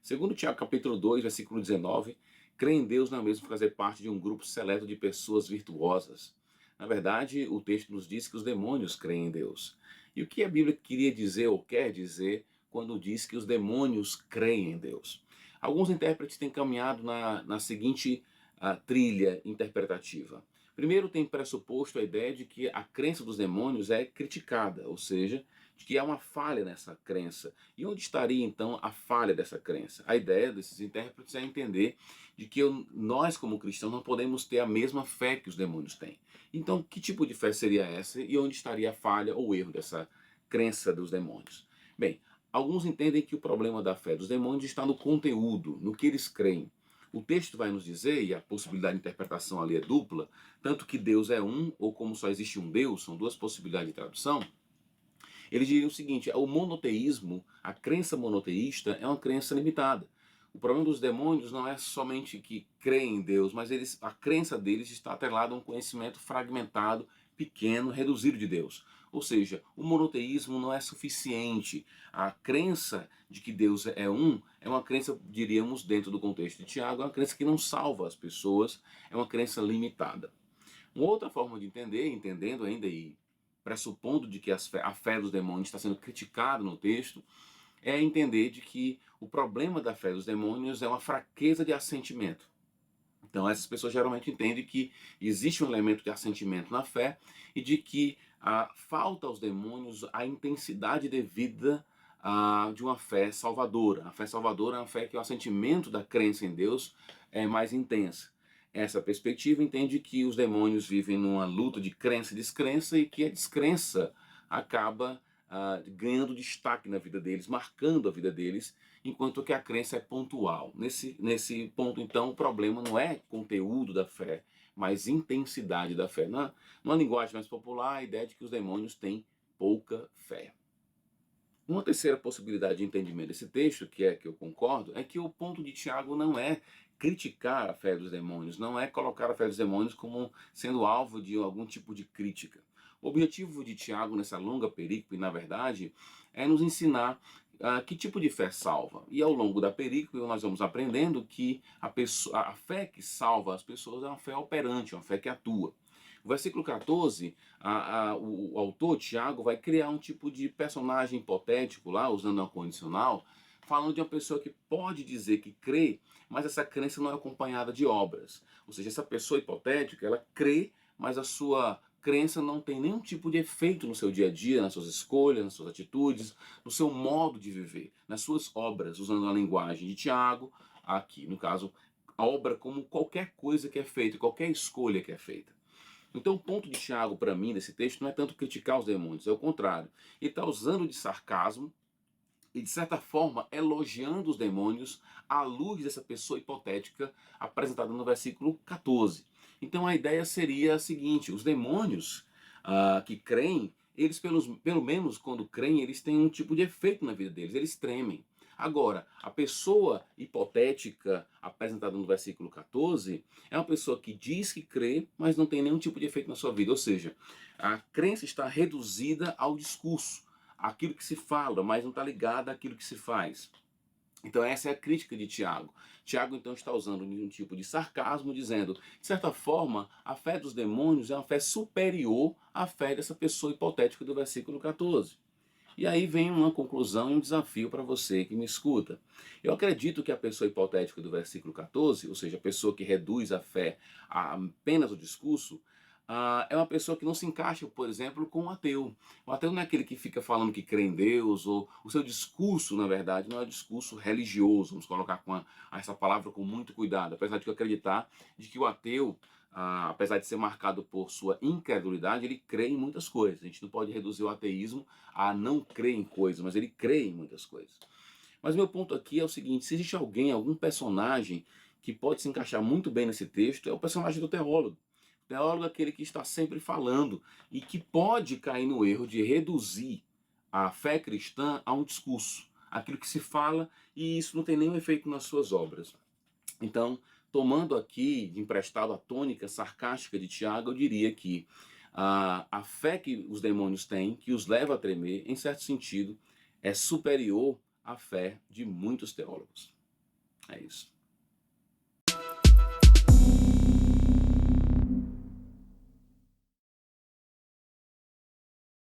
Segundo Tiago capítulo 2, versículo 19, crer em Deus não é mesmo fazer parte de um grupo seleto de pessoas virtuosas. Na verdade, o texto nos diz que os demônios creem em Deus. E o que a Bíblia queria dizer ou quer dizer quando diz que os demônios creem em Deus? Alguns intérpretes têm caminhado na seguinte trilha interpretativa. Primeiro, tem pressuposto a ideia de que a crença dos demônios é criticada, ou seja, de que há uma falha nessa crença. E onde estaria então a falha dessa crença? A ideia desses intérpretes é entender de que nós, como cristãos, não podemos ter a mesma fé que os demônios têm. Então, que tipo de fé seria essa e onde estaria a falha ou erro dessa crença dos demônios? Bem, alguns entendem que o problema da fé dos demônios está no conteúdo, no que eles creem. O texto vai nos dizer, e a possibilidade de interpretação ali é dupla, tanto que Deus é um, ou como só existe um Deus, são duas possibilidades de tradução. Eles diriam o seguinte: o monoteísmo, a crença monoteísta, é uma crença limitada. O problema dos demônios não é somente que creem em Deus, mas a crença deles está atrelada a um conhecimento fragmentado, pequeno, reduzido de Deus. Ou seja, o monoteísmo não é suficiente. A crença de que Deus é um é uma crença, diríamos, dentro do contexto de Tiago, é uma crença que não salva as pessoas, é uma crença limitada. Uma outra forma de entender, entendendo ainda e pressupondo de que a fé dos demônios está sendo criticada no texto, é entender de que o problema da fé dos demônios é uma fraqueza de assentimento. Então essas pessoas geralmente entendem que existe um elemento de assentimento na fé e de que falta aos demônios a intensidade devida de uma fé salvadora. A fé salvadora é uma fé que o assentimento da crença em Deus é mais intensa. Essa perspectiva entende que os demônios vivem numa luta de crença e descrença e que a descrença acaba ganhando destaque na vida deles, marcando a vida deles, enquanto que a crença é pontual. Nesse ponto, então, o problema não é conteúdo da fé, mas intensidade da fé. Numa linguagem mais popular, a ideia é de que os demônios têm pouca fé. Uma terceira possibilidade de entendimento desse texto, que eu concordo, é que o ponto de Tiago não é criticar a fé dos demônios, não é colocar a fé dos demônios como sendo alvo de algum tipo de crítica. O objetivo de Tiago nessa longa perícope, na verdade, é nos ensinar que tipo de fé salva. E ao longo da perícope nós vamos aprendendo que a fé que salva as pessoas é uma fé operante, uma fé que atua. No versículo 14, o autor, Tiago, vai criar um tipo de personagem hipotético lá, usando uma condicional, falando de uma pessoa que pode dizer que crê, mas essa crença não é acompanhada de obras. Ou seja, essa pessoa hipotética, ela crê, mas a sua crença não tem nenhum tipo de efeito no seu dia a dia, nas suas escolhas, nas suas atitudes, no seu modo de viver, nas suas obras, usando a linguagem de Tiago, aqui, no caso, a obra como qualquer coisa que é feita, qualquer escolha que é feita. Então o ponto de Tiago para mim nesse texto não é tanto criticar os demônios, é o contrário. Ele está usando de sarcasmo e de certa forma elogiando os demônios à luz dessa pessoa hipotética apresentada no versículo 14. Então a ideia seria a seguinte: os demônios que creem, eles pelo menos quando creem, eles têm um tipo de efeito na vida deles, eles tremem. Agora, a pessoa hipotética apresentada no versículo 14 é uma pessoa que diz que crê, mas não tem nenhum tipo de efeito na sua vida. Ou seja, a crença está reduzida ao discurso, àquilo que se fala, mas não está ligada àquilo que se faz. Então essa é a crítica de Tiago. Tiago então está usando um tipo de sarcasmo, dizendo, de certa forma, a fé dos demônios é uma fé superior à fé dessa pessoa hipotética do versículo 14. E aí vem uma conclusão e um desafio para você que me escuta. Eu acredito que a pessoa hipotética do versículo 14, ou seja, a pessoa que reduz a fé a apenas o discurso, é uma pessoa que não se encaixa, por exemplo, com o ateu. O ateu não é aquele que fica falando que crê em Deus, ou o seu discurso, na verdade, não é um discurso religioso, vamos colocar essa palavra com muito cuidado, apesar de eu acreditar de que o ateu, apesar de ser marcado por sua incredulidade, ele crê em muitas coisas. A gente não pode reduzir o ateísmo a não crer em coisas, mas ele crê em muitas coisas. Mas meu ponto aqui é o seguinte: se existe alguém, algum personagem que pode se encaixar muito bem nesse texto, é o personagem do teólogo. O teólogo é aquele que está sempre falando e que pode cair no erro de reduzir a fé cristã a um discurso, aquilo que se fala, e isso não tem nenhum efeito nas suas obras. Então, tomando aqui de emprestado a tônica sarcástica de Tiago, eu diria que a fé que os demônios têm, que os leva a tremer, em certo sentido, é superior à fé de muitos teólogos. É isso.